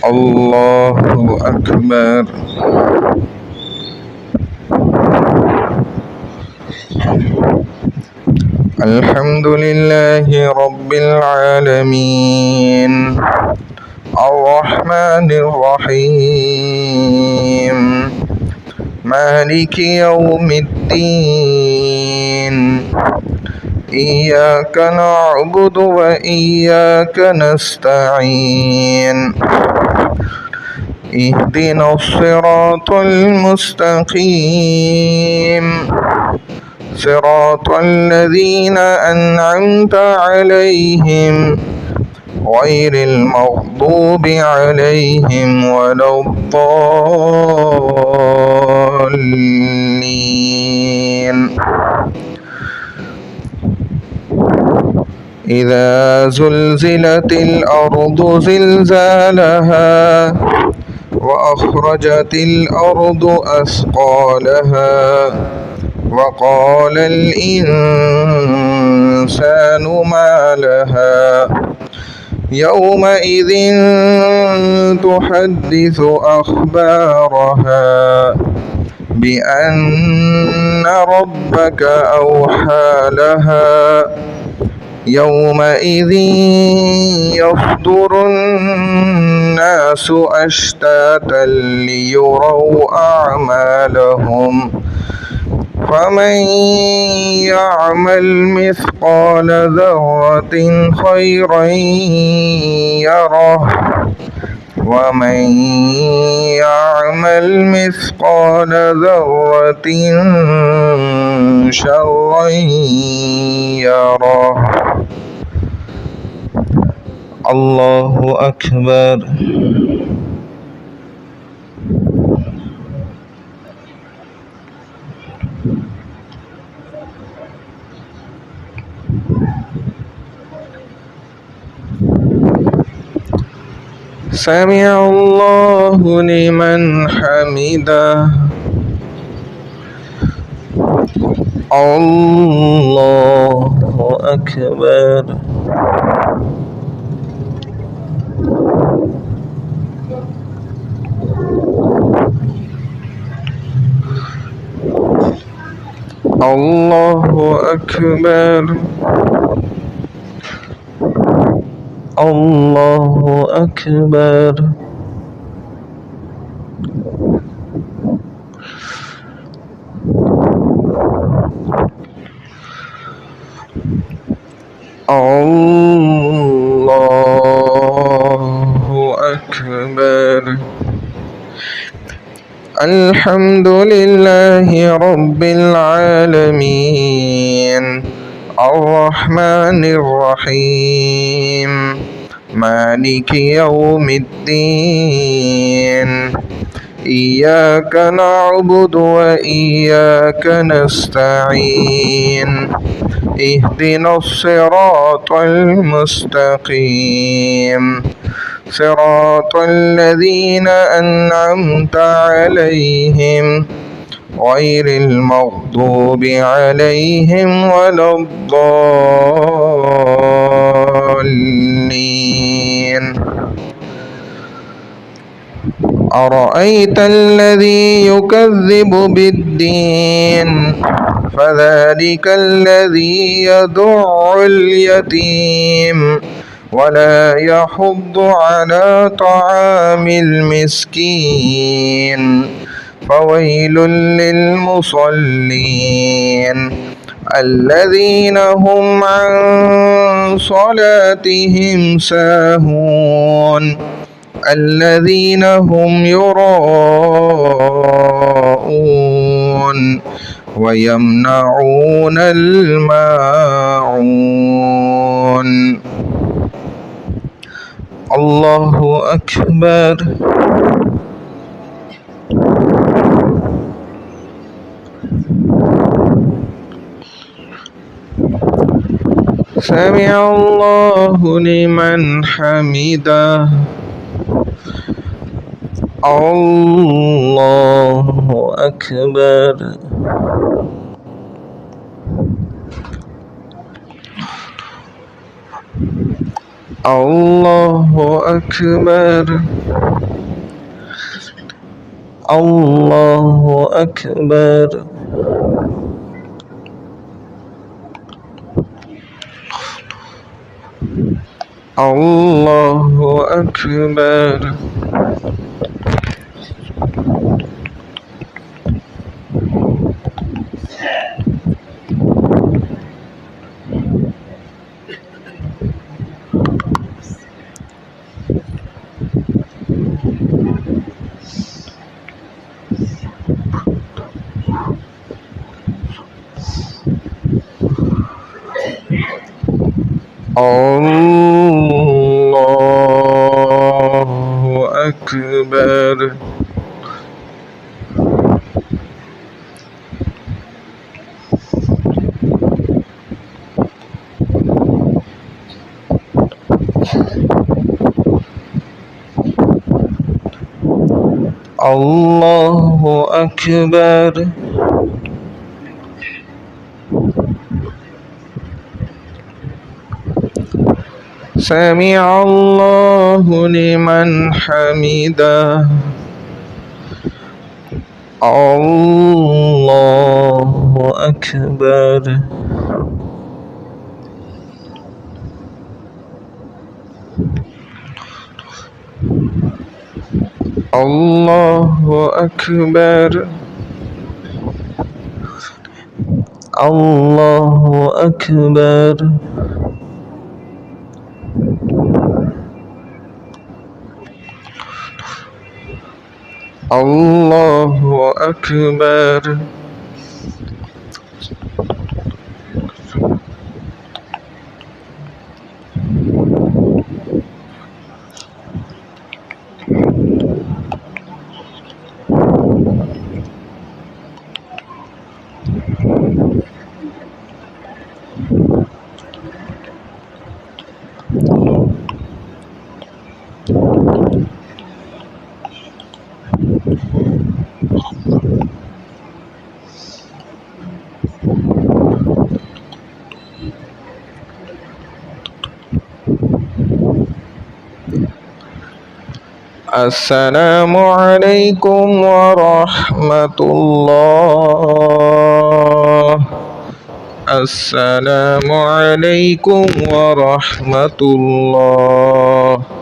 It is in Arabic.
الله أكبر. الحمد لله رب العالمين الرحمن الرحيم مالك يوم الدين إياك نعبد وإياك نستعين اهدنا الصراط المستقيم صراط الذين أنعمت عليهم غير المغضوب عليهم ولا الضالين. إذا زلزلت الأرض زلزالها وأخرجت الأرض أثقالها وقال الإنسان ما لها يومئذ تحدث أخبارها بأن ربك أوحى لها يومئذ يصدر الناس أشتاتا ليروا أعمالهم فمن يعمل مثقال ذرة خيرا يره ومن يعمل مثقال ذرة شرا يره. الله أكبر. سمع الله لمن حمده. الله أكبر. الله أكبر. الله أكبر. الله أكبر. الحمد لله رب العالمين الرحمن الرحيم مالك يوم الدين إياك نعبد وإياك نستعين اهدنا الصراط المستقيم صراط الذين أنعمت عليهم غير المغضوب عليهم ولا الضالين. أرأيت الذي يكذب بالدين فذلك الذي يدع اليتيم ولا يحض على طعام المسكين فويل للمصلين الذين هم عن صلاتهم ساهون الذين هم يراءون ويمنعون الماعون. الله أكبر. سمع الله لمن حمده. الله أكبر. الله أكبر. الله أكبر. الله أكبر. الله أكبر. الله أكبر. سمع الله لمن حمده. الله أكبر. الله أكبر. الله أكبر. الله أكبر. السلام عليكم ورحمة الله. السلام عليكم ورحمة الله.